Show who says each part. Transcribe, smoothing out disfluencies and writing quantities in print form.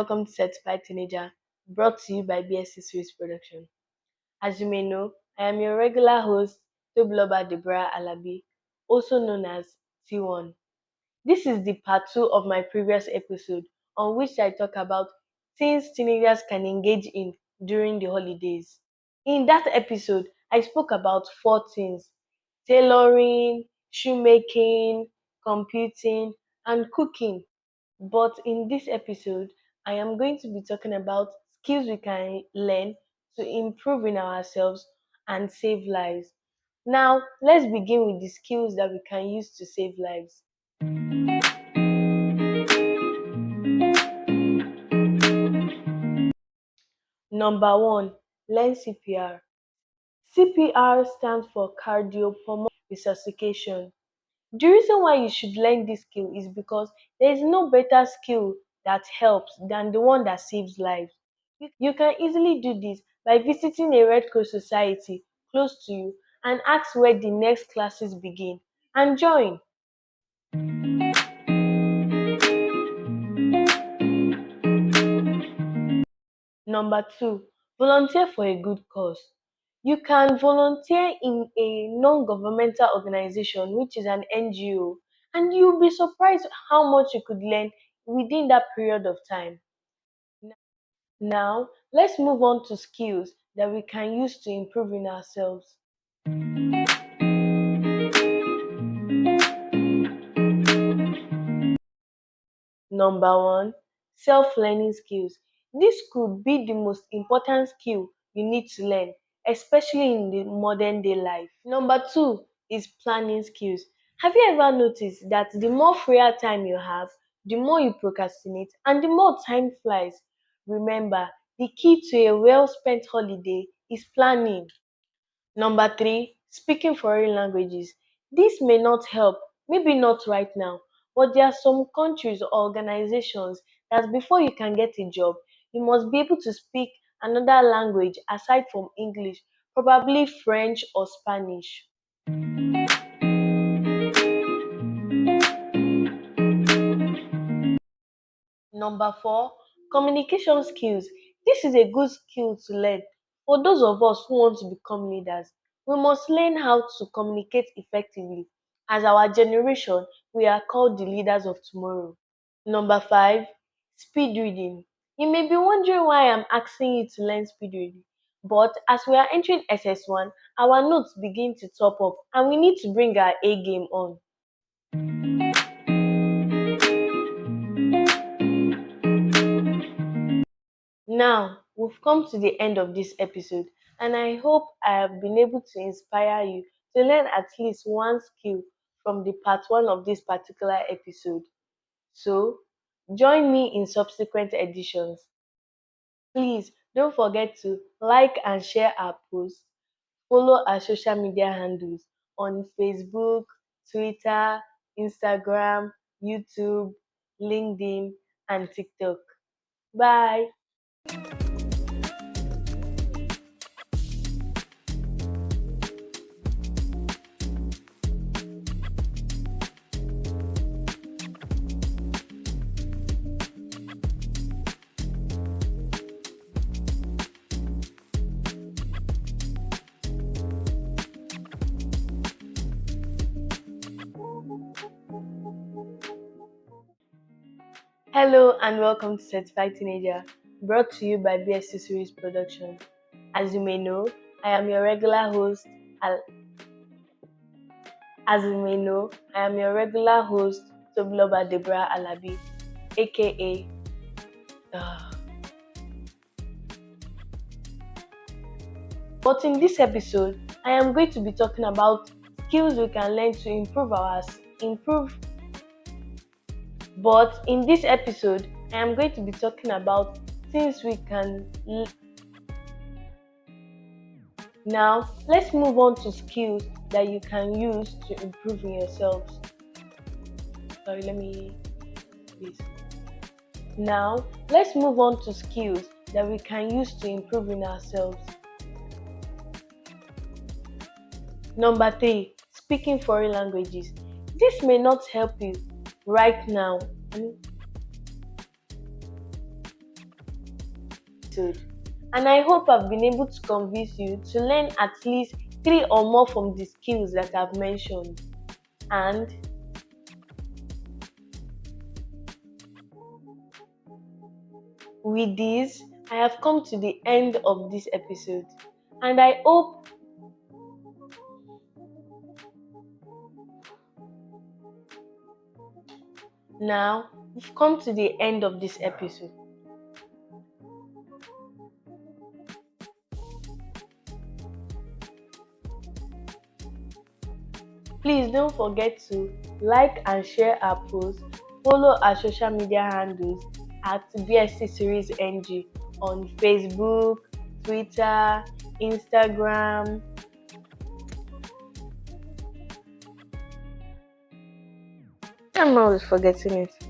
Speaker 1: welcome to Certified Teenager, brought to you by Bstseries production. As you may know, I am your regular host, Tobloba Deborah Alabi, also known as T1. This is the part 2 of my previous episode on which I talk about things teenagers can engage in during the holidays. In that episode, I spoke about four things: tailoring, shoemaking, computing, and cooking. But in this episode, I am going to be talking about skills we can learn to improve in ourselves and save lives. Now, let's begin with the skills that we can use to save lives. Number one, learn CPR. CPR stands for cardiopulmonary resuscitation. The reason why you should learn this skill is because there is no better skill that helps than the one that saves lives. You can easily do this by visiting a Red Cross society close to you and ask where the next classes begin and join. Number two, volunteer for a good cause. You can volunteer in a non-governmental organization, which is an NGO, and you'll be surprised how much you could learn within that period of time. Now, let's move on to skills that we can use to improve in ourselves. Number one, self-learning skills. This could be the most important skill you need to learn, especially in the modern day life. Number two is planning skills. Have you ever noticed that the more freer time you have, the more you procrastinate and the more time flies? Remember, the key to a well spent holiday is planning. Number three, speaking foreign languages. This may not help, maybe not right now, but there are some countries or organizations that before you can get a job, you must be able to speak another language aside from English, probably French or Spanish. Number four, communication skills. This is a good skill to learn. For those of us who want to become leaders, we must learn how to communicate effectively. As our generation, we are called the leaders of tomorrow. Number five, speed reading. You may be wondering why I'm asking you to learn speed reading. But as we are entering SS1, our notes begin to top up and we need to bring our A game on. Now, we've come to the end of this episode, and I hope I have been able to inspire you to learn at least one skill from the part one of this particular episode. So, join me in subsequent editions. Please don't forget to like and share our posts, follow our social media handles on Facebook, Twitter, Instagram, YouTube, LinkedIn, and TikTok. Bye. Hello and welcome to Certified Teenager, brought to you by Bstseries production. As you may know, I am your regular host. Al- As you may know, I am your regular host, Tobloba Deborah Alabi, aka. uh, But in this episode, I am going to be talking about skills we can learn to improve. But in this episode, I am going to be talking about things we can. Now, let's move on to skills that you can use to improve in yourselves. Sorry, let me. Please. Now, let's move on to skills that we can use to improve in ourselves. Number three, speaking foreign languages. This may not help you right now. episode. And I hope I've been able to convince you to learn at least 3 or more from the skills that I've mentioned. And with this, I have come to the end of this episode. And I hope now we've come to the end of this episode. Please don't forget to like and share our posts, follow our social media handles at Bstseries NG on Facebook, Twitter, Instagram. I'm always forgetting it.